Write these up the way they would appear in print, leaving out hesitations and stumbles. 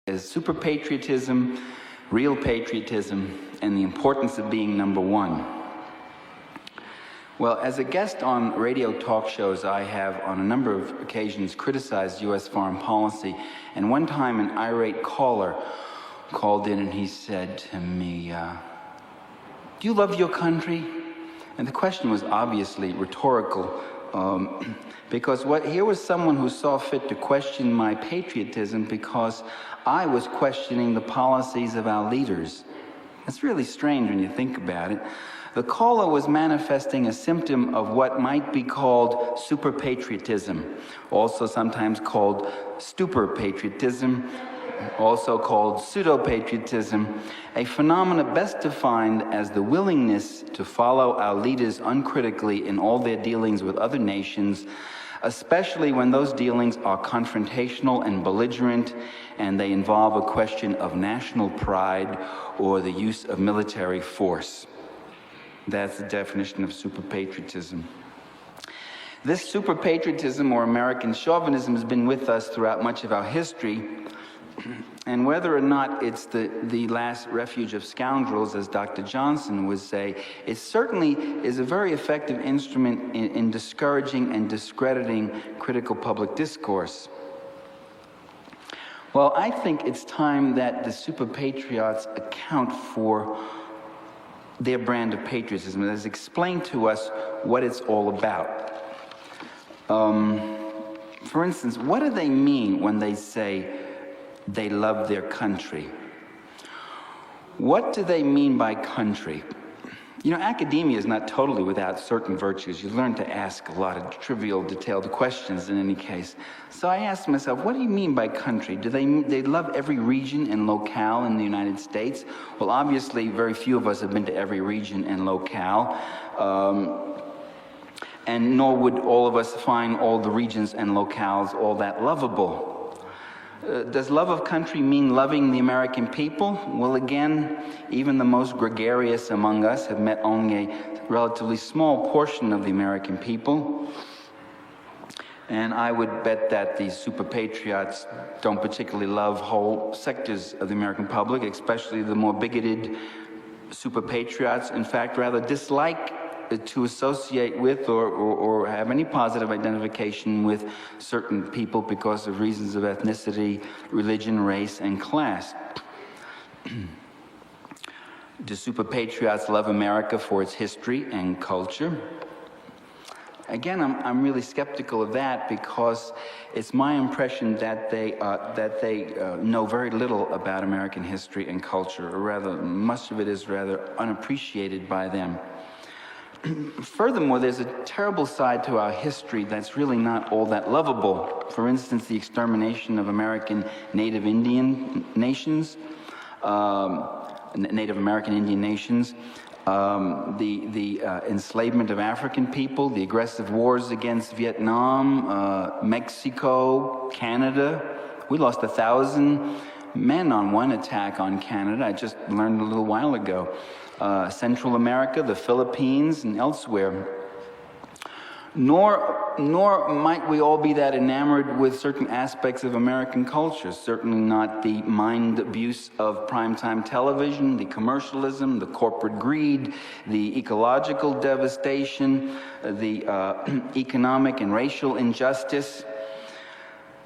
is super patriotism, real patriotism, and the importance of being number one. Well, as a guest on radio talk shows, I have on a number of occasions criticized U.S. foreign policy, and one time an irate caller called in and he said to me, do you love your country? And the question was obviously rhetorical, because here was someone who saw fit to question my patriotism because I was questioning the policies of our leaders. It's really strange when you think about it. The caller was manifesting a symptom of what might be called super patriotism, also sometimes called stupor patriotism, also called pseudo-patriotism, a phenomenon best defined as the willingness to follow our leaders uncritically in all their dealings with other nations, especially when those dealings are confrontational and belligerent and they involve a question of national pride or the use of military force. That's the definition of super patriotism. This super patriotism or American chauvinism has been with us throughout much of our history. And whether or not it's the last refuge of scoundrels, as Dr. Johnson would say, it certainly is a very effective instrument in discouraging and discrediting critical public discourse. Well, I think it's time that the super patriots account for their brand of patriotism. That is, explain to us what it's all about. For instance, what do they mean when they say they love their country? What do they mean by country? You know, academia is not totally without certain virtues. You learn to ask a lot of trivial, detailed questions in any case. So I asked myself, what do you mean by country? Do they love every region and locale in the United States? Well, obviously, very few of us have been to every region and locale. And nor would all of us find all the regions and locales all that lovable. Does love of country mean loving the American people? Well, again, even the most gregarious among us have met only a relatively small portion of the American people. And I would bet that these super patriots don't particularly love whole sectors of the American public, especially the more bigoted super patriots. In fact, rather dislike to associate with or have any positive identification with certain people because of reasons of ethnicity, religion, race, and class. Do super patriots love America for its history and culture? Again, I'm really skeptical of that because it's my impression that they know very little about American history and culture, or rather, much of it is rather unappreciated by them. Furthermore, there's a terrible side to our history that's really not all that lovable. For instance, the extermination of American Native Indian nations, Native American Indian nations, the enslavement of African people, the aggressive wars against Vietnam, Mexico, Canada. We lost 1,000 men on one attack on Canada. I just learned a little while ago. Central America, the Philippines, and elsewhere. Nor might we all be that enamored with certain aspects of American culture. Certainly not the mind abuse of primetime television, the commercialism, the corporate greed, the ecological devastation, the economic and racial injustice.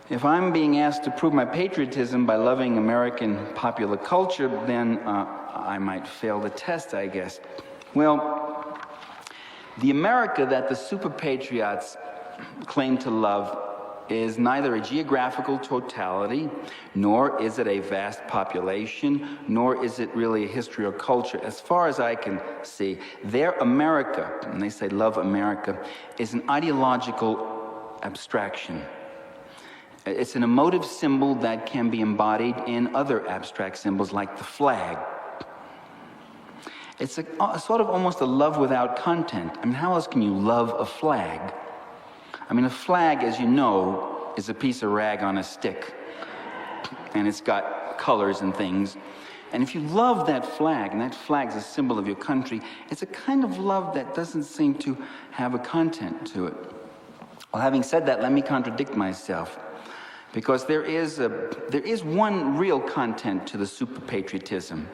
If I'm being asked to prove my patriotism by loving American popular culture, then I might fail the test, I guess. Well, the America that the super patriots claim to love is neither a geographical totality, nor is it a vast population, nor is it really a history or culture. As far as I can see, their America, and they say love America, is an ideological abstraction. It's an emotive symbol that can be embodied in other abstract symbols like the flag. It's a sort of almost a love without content. I mean, how else can you love a flag? I mean, a flag, as you know, is a piece of rag on a stick. And it's got colors and things. And if you love that flag, and that flag's a symbol of your country, it's a kind of love that doesn't seem to have a content to it. Well, having said that, let me contradict myself. Because there is one real content to the super patriotism.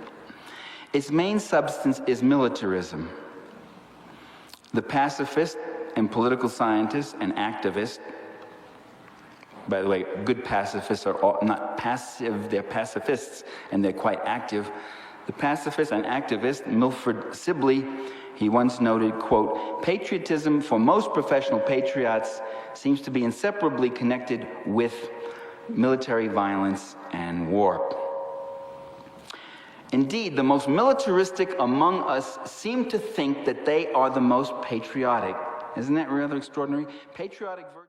Its main substance is militarism. The pacifist and political scientist and activist, by the way, good pacifists are not passive, they're pacifists, and they're quite active. The pacifist and activist, Milford Sibley, he once noted, quote, "Patriotism for most professional patriots seems to be inseparably connected with military violence and war." Indeed, the most militaristic among us seem to think that they are the most patriotic. Isn't that rather extraordinary? Patriotic virtue.